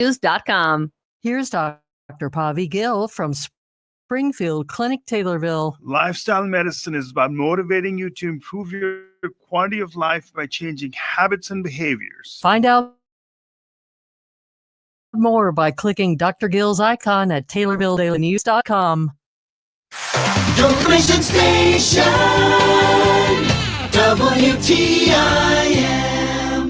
News.com. Here's Dr. Pavi Gill from Springfield Clinic, Taylorville. Lifestyle medicine is about motivating you to improve your quality of life by changing habits and behaviors. Find out more by clicking Dr. Gill's icon at TaylorvilleDailyNews.com. Your information station, WTIM.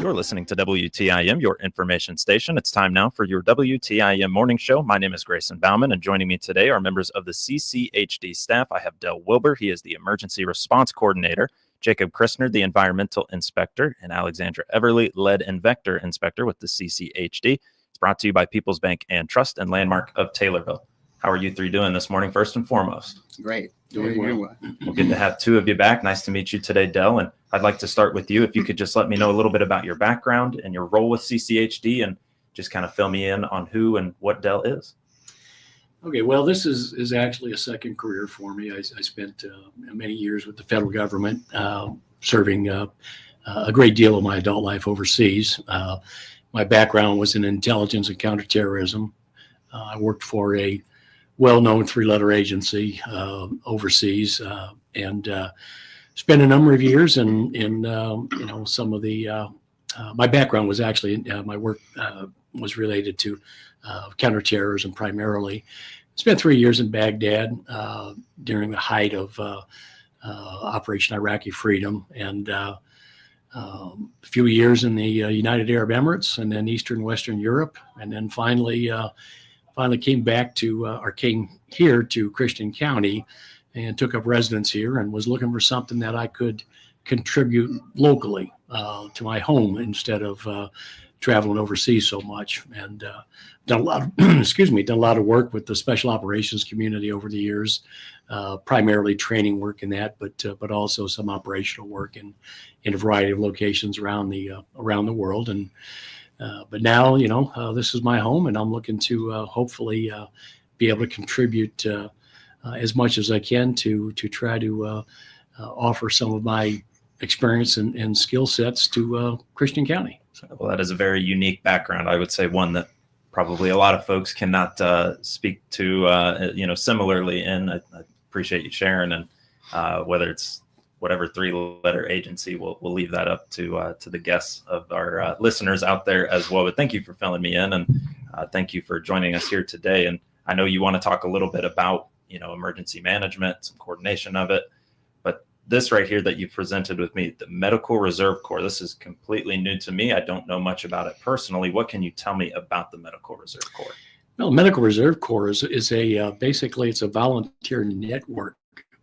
You're listening to WTIM, your information station. It's time now for your WTIM morning show. My name is Grayson Bauman, and joining me today are members of the CCHD staff. I have Del Wilbur. He is the Emergency Response Coordinator. Jacob Christner, the Environmental Inspector, and Alexandra Everly, Lead and Vector Inspector with the CCHD. It's brought to you by People's Bank and Trust and Landmark of Taylorville. How are you three doing this morning, first and foremost? Great. Doing well. Well, good to have two of you back. Nice to meet you today, Del. And I'd like to start with you. If you could just let me know a little bit about your background and your role with CCHD and just kind of fill me in on who and what Del is. Okay, well, this is actually a second career for me. I spent many years with the federal government, serving a great deal of my adult life overseas. My background was in intelligence and counterterrorism. I worked for a well-known three-letter agency overseas, and spent a number of years in some of the. My background was actually my work was related to counterterrorism primarily. Spent 3 years in Baghdad during the height of Operation Iraqi Freedom, and a few years in the United Arab Emirates, and then Eastern Western Europe, and then finally came here to Christian County and took up residence here, and was looking for something that I could contribute locally to my home instead of traveling overseas so much. And done a lot of, done a lot of work with the special operations community over the years, primarily training work in that, but also some operational work in a variety of locations around the world. And but now, this is my home, and I'm looking to hopefully be able to contribute as much as I can to try to offer some of my experience and skill sets to Christian County. Well, that is a very unique background. I would say one that probably a lot of folks cannot speak to, similarly. And I appreciate you sharing. And whether it's whatever three-letter agency, we'll leave that up to the guests of our listeners out there as well. But thank you for filling me in, and thank you for joining us here today. And I know you want to talk a little bit about emergency management, some coordination of it. But this right here that you presented with me, the Medical Reserve Corps, this is completely new to me. I don't know much about it personally. What can you tell me about the Medical Reserve Corps? Well, Medical Reserve Corps is a basically it's a volunteer network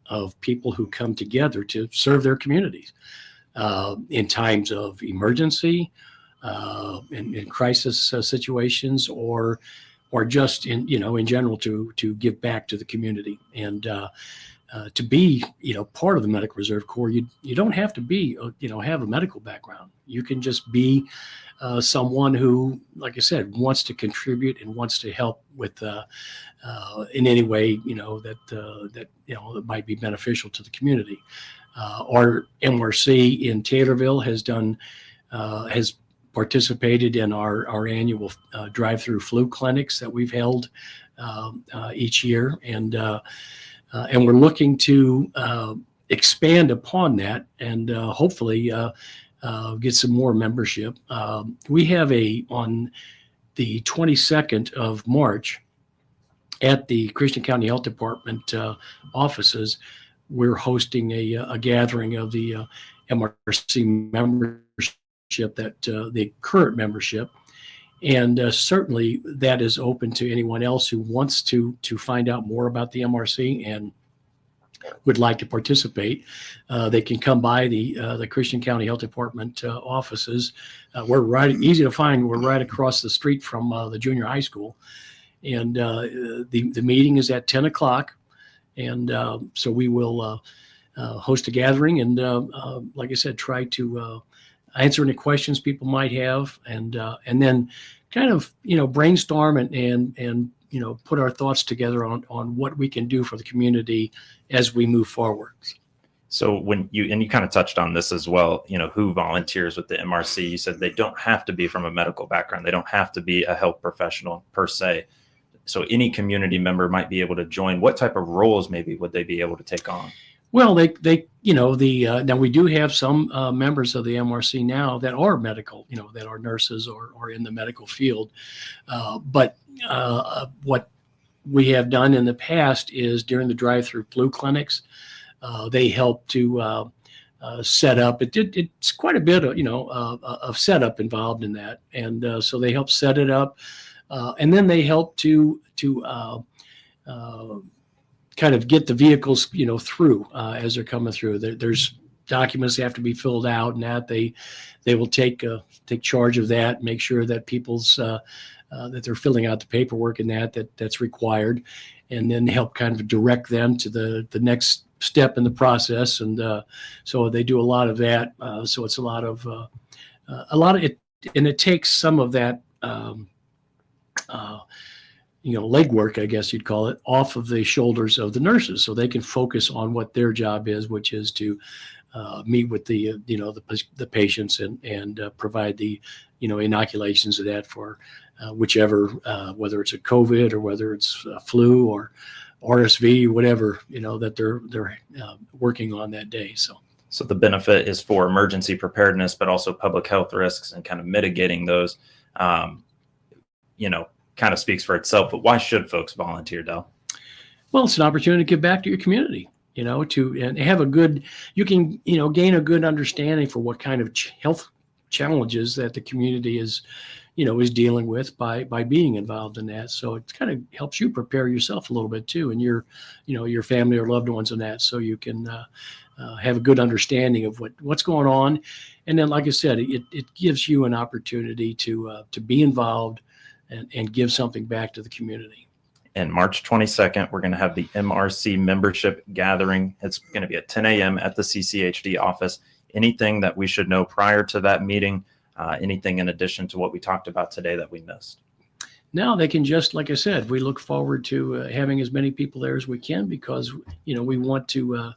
of people who come together to serve their communities in times of emergency, in crisis situations, or just in general to give back to the community. And to be part of the Medical Reserve Corps, you don't have to be have a medical background. You can just be someone who, like I said, wants to contribute and wants to help with in any way that might be beneficial to the community. Our MRC in Taylorville has participated in our annual drive-through flu clinics that we've held each year, and we're looking to expand upon that and hopefully get some more membership. We have on the 22nd of March at the Christian County Health Department offices, we're hosting a gathering of the MRC membership, that the current membership. And certainly that is open to anyone else who wants to find out more about the MRC and would like to participate. They can come by the Christian County Health Department offices. We're easy to find. We're right across the street from the junior high school. And the meeting is at 10 o'clock. And so we will host a gathering and, like I said, try to answer any questions people might have, and then kind of brainstorm and put our thoughts together on what we can do for the community as we move forward. So when you kind of touched on this as well, who volunteers with the MRC, you said they don't have to be from a medical background. They don't have to be a health professional per se. So any community member might be able to join. What type of roles maybe would they be able to take on? Well, now we do have some members of the MRC now that are medical, that are nurses or in the medical field. But what we have done in the past is during the drive-through flu clinics, they help to set up. It's quite a bit of setup involved in that, and so they help set it up, and then they help to kind of get the vehicles through as they're coming through. There's documents that have to be filled out, and that they will take charge of that, make sure that people's that they're filling out the paperwork and that's required, and then help kind of direct them to the next step in the process. And so they do a lot of that. So it's a lot of it, and it takes some of that legwork, I guess you'd call it, off of the shoulders of the nurses, so they can focus on what their job is, which is to meet with the patients and provide the inoculations of that for whichever, whether it's a COVID or whether it's a flu or RSV, whatever that they're working on that day. So the benefit is for emergency preparedness, but also public health risks and kind of mitigating those. Kind of speaks for itself. But why should folks volunteer, Del? Well, it's an opportunity to give back to your community. And have a good, you can, gain a good understanding for what kind of health challenges that the community is dealing with by being involved in that. So it kind of helps you prepare yourself a little bit too, and your family or loved ones in that, so you can have a good understanding of what's going on. And then, like I said, it gives you an opportunity to be involved and give something back to the community. And March 22nd, we're going to have the MRC membership gathering. It's going to be at 10 a.m. at the CCHD office. Anything that we should know prior to that meeting? Anything in addition to what we talked about today that we missed? Now they can just, like I said, we look forward to having as many people there as we can, because, we want to,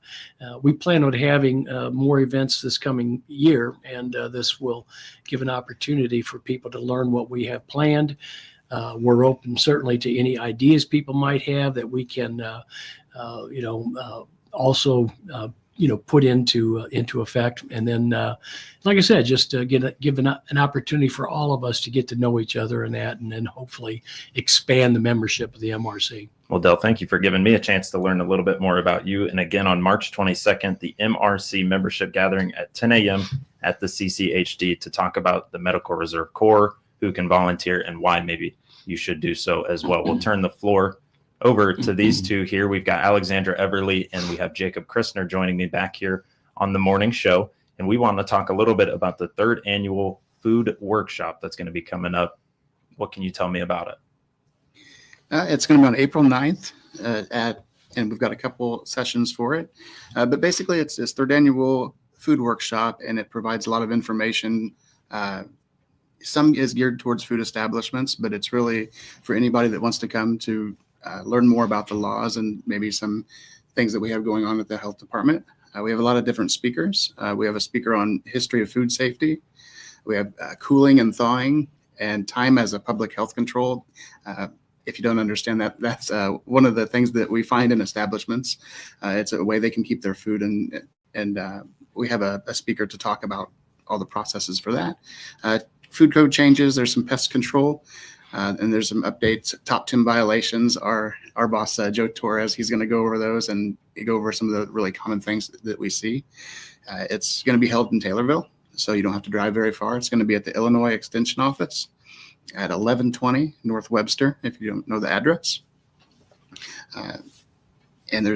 we plan on having more events this coming year, and this will give an opportunity for people to learn what we have planned. We're open certainly to any ideas people might have that we can, also, put into effect. And then, like I said, just give an opportunity for all of us to get to know each other and then hopefully expand the membership of the MRC. Well, Del, thank you for giving me a chance to learn a little bit more about you. And again, on March 22nd, the MRC membership gathering at 10 a.m. at the CCHD to talk about the Medical Reserve Corps, who can volunteer, and why maybe you should do so as well. We'll turn the floor over to these two here. We've got Alexandra Everly and we have Jacob Christner joining me back here on the morning show. And we want to talk a little bit about the 3rd annual food workshop that's going to be coming up. What can you tell me about it? It's going to be on April 9th and we've got a couple sessions for it. But basically it's this 3rd annual food workshop, and it provides a lot of information. Some is geared towards food establishments, but it's really for anybody that wants to come to learn more about the laws and maybe some things that we have going on at the health department. We have a lot of different speakers. We have a speaker on history of food safety. We have cooling and thawing and time as a public health control. If you don't understand that, that's one of the things that we find in establishments. It's a way they can keep their food, and we have a speaker to talk about all the processes for that. Food code changes, there's some pest control. And there's some updates, top 10 violations. Our boss, Joe Torres, he's going to go over those and go over some of the really common things that we see. It's going to be held in Taylorville, so you don't have to drive very far. It's going to be at the Illinois Extension Office at 1120 North Webster, if you don't know the address. And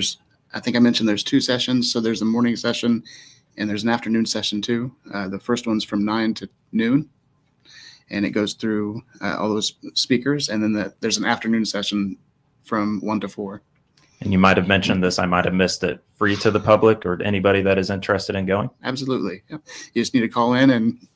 I think I mentioned there's 2 sessions. So there's a morning session and there's an afternoon session too. The first one's from 9 to noon. And it goes through all those speakers. And then there's an afternoon session from 1 to 4. And you might have mentioned this, I might have missed it. Free to the public or anybody that is interested in going? Absolutely. Yep. You just need to call in and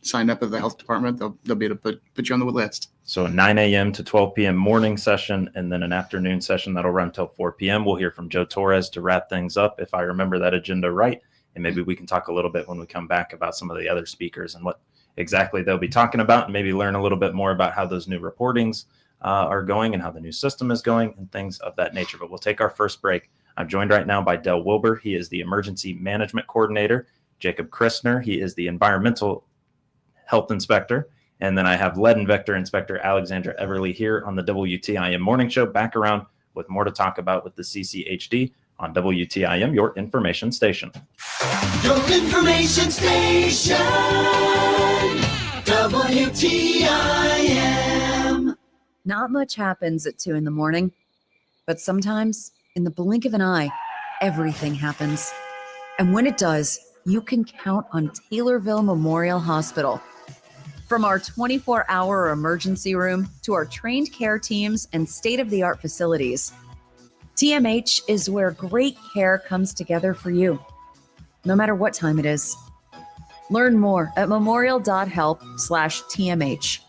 signed up with the health department, they'll be able to put you on the list. So a 9 a.m. to 12 p.m. morning session, and then an afternoon session that'll run till 4 p.m. We'll hear from Joe Torres to wrap things up, if I remember that agenda right. And maybe we can talk a little bit when we come back about some of the other speakers and what exactly they'll be talking about, and maybe learn a little bit more about how those new reportings are going and how the new system is going and things of that nature. But we'll take our first break. I'm joined right now by Del Wilbur. He is the Emergency Management Coordinator. Jacob Christner, he is the Environmental Health Inspector. And then I have Lead and Vector Inspector Alexandra Everly here on the WTIM Morning Show, back around with more to talk about with the CCHD on WTIM, your information station. Your information station. WTIM. Not much happens at 2 a.m, but sometimes in the blink of an eye, everything happens. And when it does, you can count on Taylorville Memorial Hospital. From our 24-hour emergency room to our trained care teams and state-of-the-art facilities, TMH is where great care comes together for you, no matter what time it is. Learn more at memorial.health/TMH.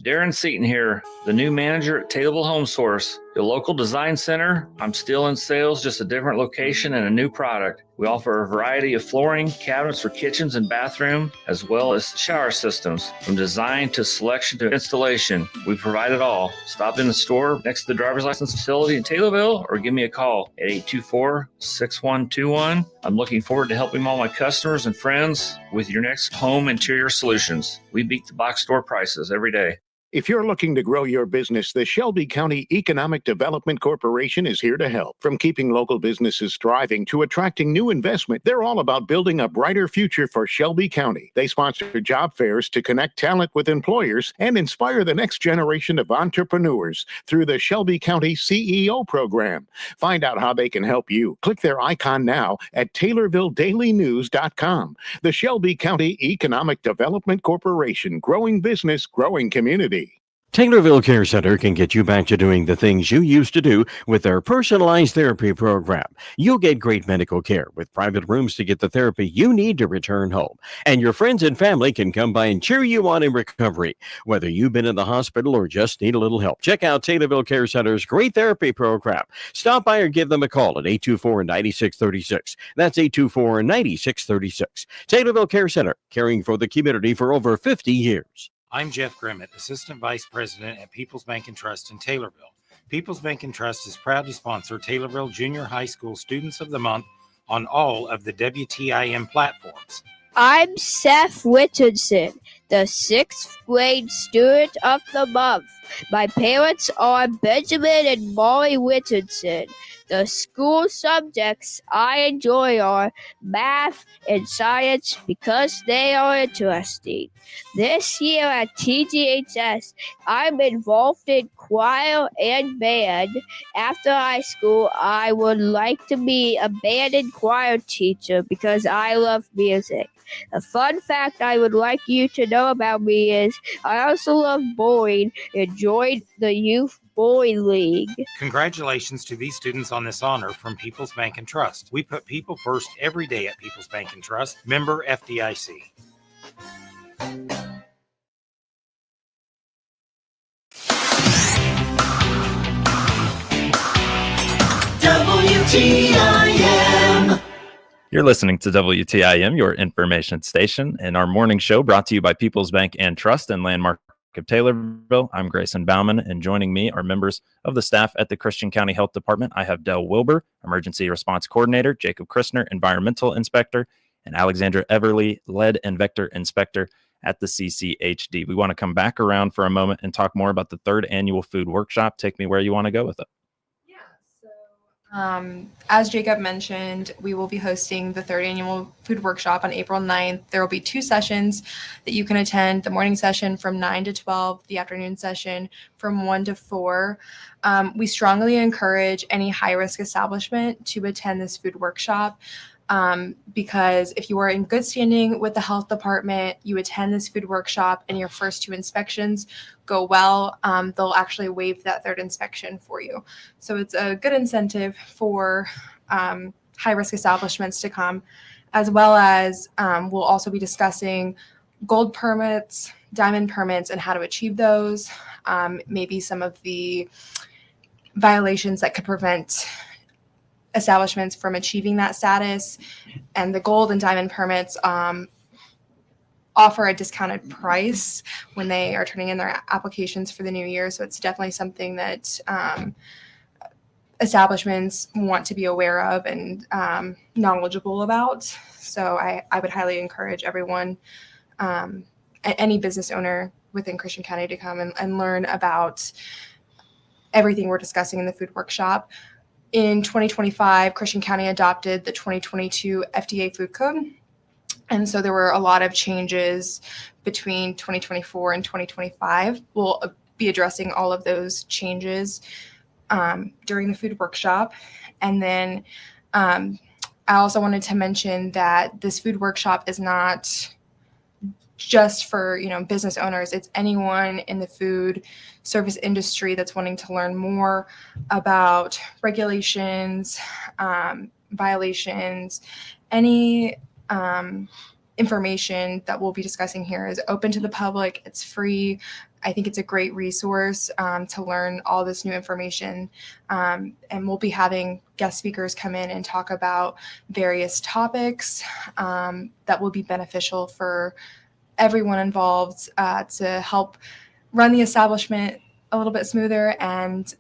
Darren Seaton here, the new manager at Taylorville Home Source, your local design center. I'm still in sales, just a different location and a new product. We offer a variety of flooring, cabinets for kitchens and bathroom, as well as shower systems. From design to selection to installation, we provide it all. Stop in the store next to the driver's license facility in Taylorville or give me a call at 824-6121. I'm looking forward to helping all my customers and friends with your next home interior solutions. We beat the box store prices every day. If you're looking to grow your business, the Shelby County Economic Development Corporation is here to help. From keeping local businesses thriving to attracting new investment, they're all about building a brighter future for Shelby County. They sponsor job fairs to connect talent with employers and inspire the next generation of entrepreneurs through the Shelby County CEO program. Find out how they can help you. Click their icon now at TaylorvilleDailyNews.com. The Shelby County Economic Development Corporation, growing business, growing community. Taylorville Care Center can get you back to doing the things you used to do with their personalized therapy program. You'll get great medical care with private rooms to get the therapy you need to return home. And your friends and family can come by and cheer you on in recovery. Whether you've been in the hospital or just need a little help, check out Taylorville Care Center's great therapy program. Stop by or give them a call at 824-9636. That's 824-9636. Taylorville Care Center, caring for the community for over 50 years. I'm Jeff Grimmett, Assistant Vice President at People's Bank and Trust in Taylorville. People's Bank and Trust is proud to sponsor Taylorville Junior High School Students of the Month on all of the WTIM platforms. I'm Seth Richardson, the 6th grade student of the month. My parents are Benjamin and Molly Richardson. The school subjects I enjoy are math and science because they are interesting. This year at TGHS, I'm involved in choir and band. After high school, I would like to be a band and choir teacher because I love music. A fun fact I would like you to know about me is I also love bowling and joined the Youth Bowling League. Congratulations to these students on this honor from People's Bank and Trust. We put people first every day at People's Bank and Trust. Member FDIC. WTIM. You're listening to WTIM, your information station, and our morning show brought to you by People's Bank and Trust and Landmark of Taylorville. I'm Grayson Bauman, and joining me are members of the staff at the Christian County Health Department. I have Del Wilbur, Emergency Response Coordinator, Jacob Christner, Environmental Inspector, and Alexandra Everly, Lead and Vector Inspector at the CCHD. We want to come back around for a moment and talk more about the 3rd annual food workshop. Take me where you want to go with it. As Jacob mentioned, we will be hosting the 3rd annual food workshop on April 9th. There will be 2 sessions that you can attend, the morning session from 9 to 12, the afternoon session from 1 to 4. We strongly encourage any high-risk establishment to attend this food workshop. Because if you are in good standing with the health department, you attend this food workshop and your first 2 inspections go well, they'll actually waive that 3rd inspection for you. So it's a good incentive for high-risk establishments to come. as well as we'll also be discussing gold permits, diamond permits, and how to achieve those. Maybe some of the violations that could prevent establishments from achieving that status. And the gold and diamond permits offer a discounted price when they are turning in their applications for the new year. So it's definitely something that establishments want to be aware of and knowledgeable about. So I would highly encourage everyone, any business owner within Christian County, to come and learn about everything we're discussing in the food workshop. In 2025, Christian County adopted the 2022 FDA Food Code. And so there were a lot of changes between 2024 and 2025. We'll be addressing all of those changes during the food workshop. And then I also wanted to mention that this food workshop is not just for business owners. It's anyone in the food service industry that's wanting to learn more about regulations, violations, any information that we'll be discussing here is open to the public. It's free. I think it's a great resource to learn all this new information. And we'll be having guest speakers come in and talk about various topics that will be beneficial for everyone involved to help run the establishment a little bit smoother and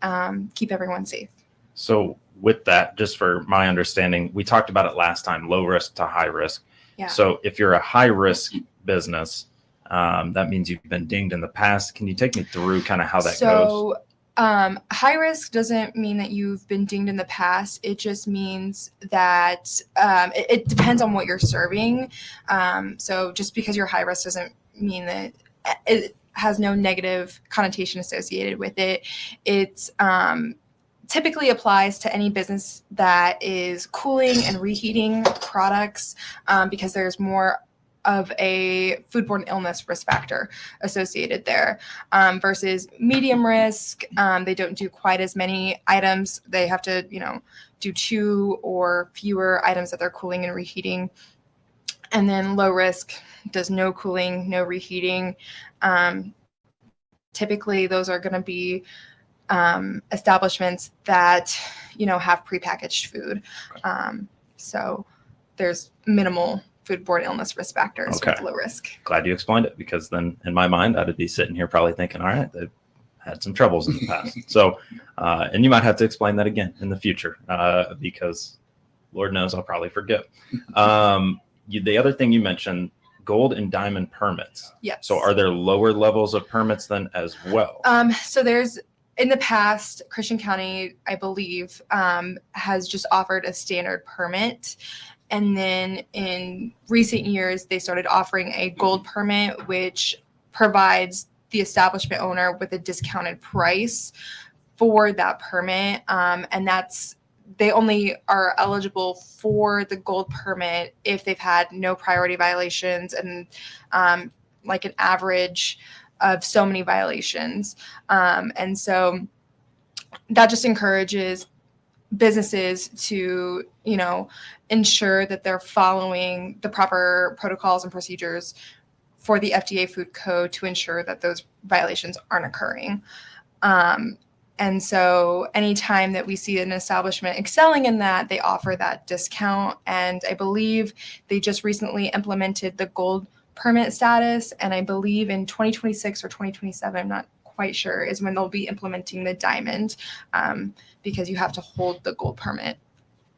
keep everyone safe. So with that, just for my understanding, we talked about it last time, low risk to high risk. Yeah. So if you're a high risk business, that means you've been dinged in the past. Can you take me through kind of how that goes? High risk doesn't mean that you've been dinged in the past. It just means that it depends on what you're serving. So just because you're high risk doesn't mean that it has no negative connotation associated with it. It's typically applies to any business that is cooling and reheating products because there's more of a foodborne illness risk factor associated there versus medium risk. They don't do quite as many items. They have to, do 2 or fewer items that they're cooling and reheating. And then low risk does no cooling, no reheating. Typically, those are going to be establishments that, have prepackaged food. So there's minimal foodborne illness risk factors with low risk. Glad you explained it, because then in my mind, I'd be sitting here probably thinking, all right, they've had some troubles in the past. So, and you might have to explain that again in the future because Lord knows I'll probably forget. The other thing you mentioned, gold and diamond permits. Yes. So are there lower levels of permits then as well? So there's, in the past, Christian County, I believe, has just offered a standard permit. And then in recent years, they started offering a gold permit, which provides the establishment owner with a discounted price for that permit. And they only are eligible for the gold permit if they've had no priority violations and like an average of so many violations. And so that just encourages businesses to, ensure that they're following the proper protocols and procedures for the FDA Food Code to ensure that those violations aren't occurring. And so anytime that we see an establishment excelling in that, they offer that discount. And I believe they just recently implemented the gold permit status. And I believe in 2026 or 2027, I'm not quite sure, is when they'll be implementing the diamond because you have to hold the gold permit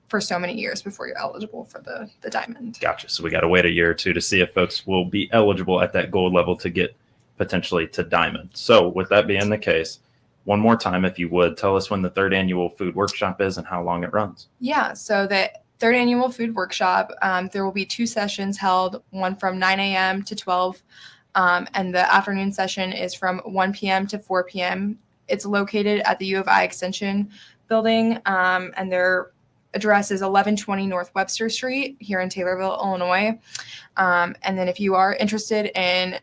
for so many years before you're eligible for the diamond. Gotcha. So we got to wait a year or two to see if folks will be eligible at that gold level to get potentially to diamond. So with that being the case, one more time, if you would, tell us when the 3rd annual food workshop is and how long it runs. Yeah, so the 3rd annual food workshop, there will be 2 sessions held, one from 9 a.m. to 12, and the afternoon session is from 1 p.m. to 4 p.m. It's located at the U of I Extension building, and their address is 1120 North Webster Street here in Taylorville, Illinois. And then if you are interested in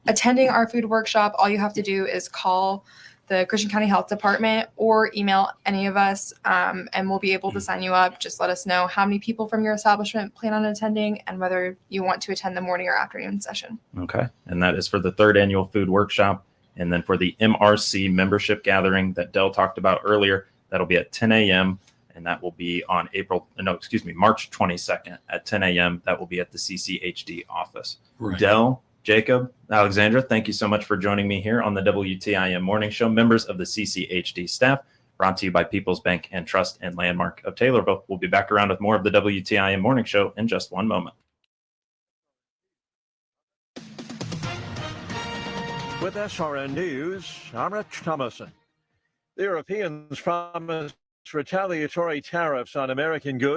attending our food workshop, all you have to do is call the Christian County Health Department or email any of us, and we'll be able to sign you up. Just let us know how many people from your establishment plan on attending and whether you want to attend the morning or afternoon session. Okay. And that is for the 3rd annual food workshop. And then for the MRC membership gathering that Dell talked about earlier, that'll be at 10 a.m. And that will be on March 22nd at 10 a.m. That will be at the CCHD office. Right. Dell, Jacob, Alexandra, thank you so much for joining me here on the WTIM Morning Show. Members of the CCHD staff, brought to you by People's Bank and Trust and Landmark of Taylorville. We'll be back around with more of the WTIM Morning Show in just one moment. With SRN News, I'm Rich Thomason. The Europeans promised retaliatory tariffs on American goods